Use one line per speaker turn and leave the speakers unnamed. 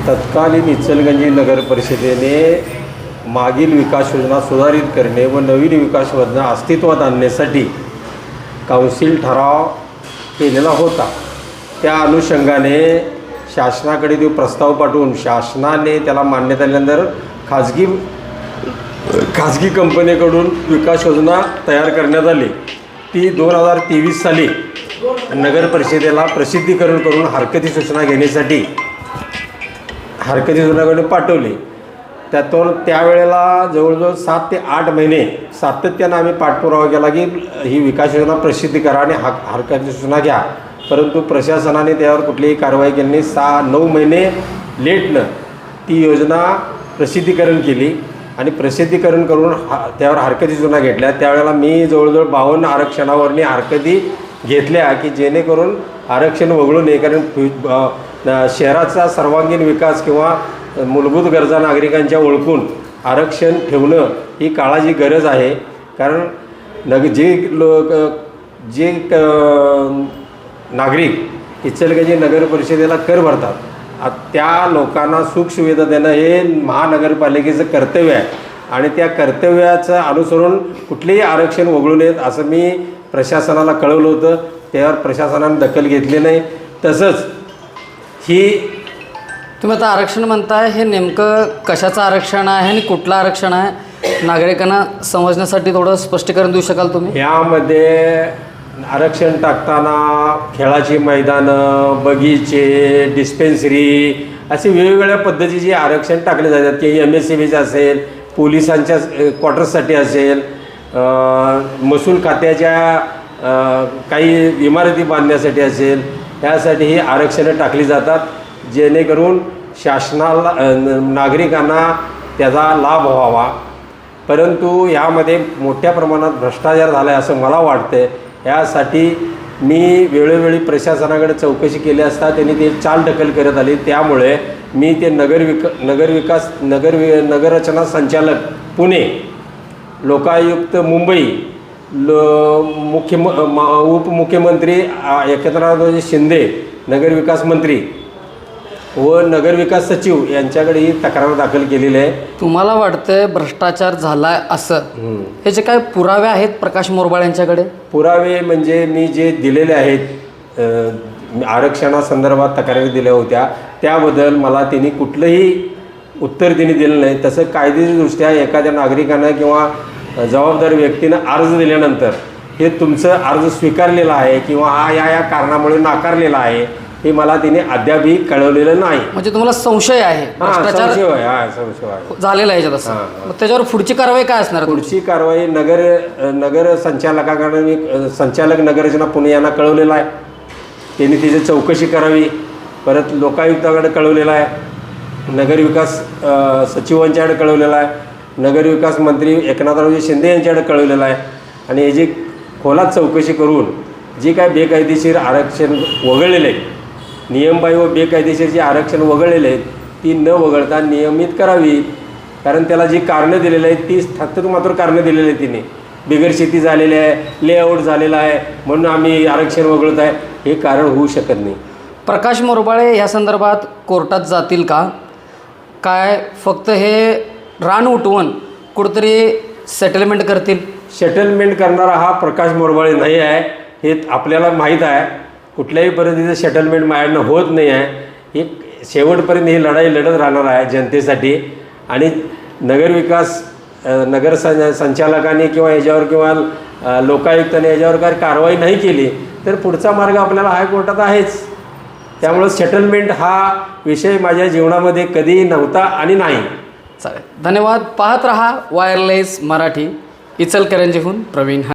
तत्कालीन इचलकरंजी नगर परिषदेने मागील विकास योजना सुधारित करणे व नवीन विकास योजना अस्तित्वात आणण्यासाठी काउन्सिल ठराव केलेला होता। त्या अनुषंगाने शासनाकडे तो प्रस्ताव पाठवून शासनाने त्याला मान्यता दिल्यानंतर खाजगी कंपनीकडून विकास योजना तयार करण्यात आली। ती 2023 साली नगर परिषदेला प्रसिद्धीकरण करून हरकती सूचना घेण्यासाठी हरकती सूचनाकडे पाठवली। त्यातून त्यावेळेला जवळजवळ 7 ते 8 महिने सातत्यानं आम्ही पाठपुरावा केला की ही विकास योजना प्रसिद्ध करा आणि हरकती सूचना घ्या, परंतु प्रशासनाने त्यावर कुठलीही कारवाई केली नाही। 6-9 महिने लेटनं ती योजना प्रसिद्धीकरण केली आणि प्रसिद्धीकरण करून त्यावर हरकती सूचना घेतल्या। त्यावेळेला मी जवळजवळ 52 आरक्षणावरनी हरकती घेतल्या की जेणेकरून आरक्षण वगळू नये, कारण शहराचा सर्वांगीण विकास किंवा मूलभूत गरजा नागरिकांच्या ओळखून आरक्षण ठेवणं ही काळाची गरज आहे। कारण जे नागरिक इचलकरंजी नगर परिषदेला कर भरतात त्या लोकांना सुखसुविधा देणं हे महानगरपालिकेचं कर्तव्य आहे आणि त्या कर्तव्याचं अनुसरून कुठलेही आरक्षण वगळू नयेत असं मी प्रशासनाला कळवलं होतं। त्यावर प्रशासनाने दखल घेतली नाही। तसंच ही
तुम्ही आता आरक्षण म्हणताय, हे नेमकं कशाचं आरक्षण आहे आणि कुठलं आरक्षण आहे नागरिकांना समजण्यासाठी थोडं स्पष्टीकरण देऊ शकाल तुम्ही?
यामध्ये आरक्षण टाकताना खेळाची मैदानं, बगीचे, डिस्पेन्सरी असे वेगवेगळ्या पद्धतीचे आरक्षण टाकले जातात की MSCBचं असेल, पोलिसांच्या क्वार्टर्ससाठी असेल, महसूल खात्याच्या काही इमारती बांधण्यासाठी असेल, यासाठी ही आरक्षणं टाकली जातात जेणेकरून शासनाला नागरिकांना त्याचा लाभ व्हावा। परंतु यामध्ये मोठ्या प्रमाणात भ्रष्टाचार झाला आहे असं मला वाटतं। यासाठी मी वेळोवेळी प्रशासनाकडे चौकशी केली असता त्यांनी ते चालढकल करत आली। त्यामुळे मी ते नगररचना संचालक पुणे, लोकायुक्त मुंबई, उपमुख्यमंत्री एकनाथरावजी शिंदे, नगरविकास मंत्री व नगरविकास सचिव यांच्याकडे ही तक्रार दाखल केलेली आहे।
तुम्हाला वाटतंय भ्रष्टाचार झाला असं? ह्याचे काय पुरावे आहेत प्रकाश मोरबाळ यांच्याकडे?
पुरावे म्हणजे मी जे दिलेले आहेत आरक्षणासंदर्भात तक्रारी दिल्या होत्या त्याबद्दल मला त्यांनी कुठलंही उत्तर त्यांनी दिलं नाही। तसं कायदेदृष्ट्या एखाद्या नागरिकानं किंवा जबाबदार व्यक्तीनं अर्ज दिल्यानंतर हे तुमचं अर्ज स्वीकारलेला आहे किंवा या कारणामुळे नाकारलेला आहे हे मला तिने अद्यापही कळवलेलं नाही।
म्हणजे तुम्हाला संशय आहे भ्रष्टाचार झालेला आहे याच्यात? मग त्याच्यावर पुढची कारवाई काय असणार?
पुढची कारवाई नगर संचालकाकडे मी संचालक नगररचना पुणे यांना कळवलेला आहे, त्यांनी तिची चौकशी करावी। परत लोकायुक्ताकडे कळवलेला आहे, नगरविकास सचिवांच्याकडे कळवलेला आहे, नगरविकास मंत्री एकनाथरावजी शिंदे यांच्याकडे कळवलेला आहे आणि याची खोलात चौकशी करून जे काय बेकायदेशीर आरक्षण वगळलेले आहे, नियमबाह्य व बेकायदेशीर जे आरक्षण वगळलेले आहेत ती न वगळता नियमित करावी। कारण त्याला जी कारणं दिलेली आहेत ती मात्र कारणं दिलेली आहेत तिने, बिगर शेती झालेली आहे, लेआउट झालेला आहे म्हणून आम्ही आरक्षण वगळत आहे, हे कारण होऊ शकत नाही।
प्रकाश मोरबाळे या संदर्भात कोर्टात जातील का काय? फक्त हे रान उठवून कुठंतरी सेटलमेंट करतील?
सेटलमेंट करणारा हा प्रकाश मोरबाळे नाही आहे हे आपल्याला माहीत आहे। कुठल्याही पद्धतीचं सेटलमेंट माझ्याकडनं होत नाही आहे। ही शेवटपर्यंत ही लढाई लढत राहणार आहे जनतेसाठी आणि नगर संचालकांनी किंवा याच्यावर किंवा लोकायुक्ताने याच्यावर काही कारवाई नाही केली तर पुढचा मार्ग आपल्याला हायकोर्टात आहेच। त्यामुळं सेटलमेंट हा विषय माझ्या जीवनामध्ये कधीही नव्हता आणि नाही।
चालेल, धन्यवाद। पाहत रहा वायरलेस मराठी। इचलकरंजीहून प्रवीण।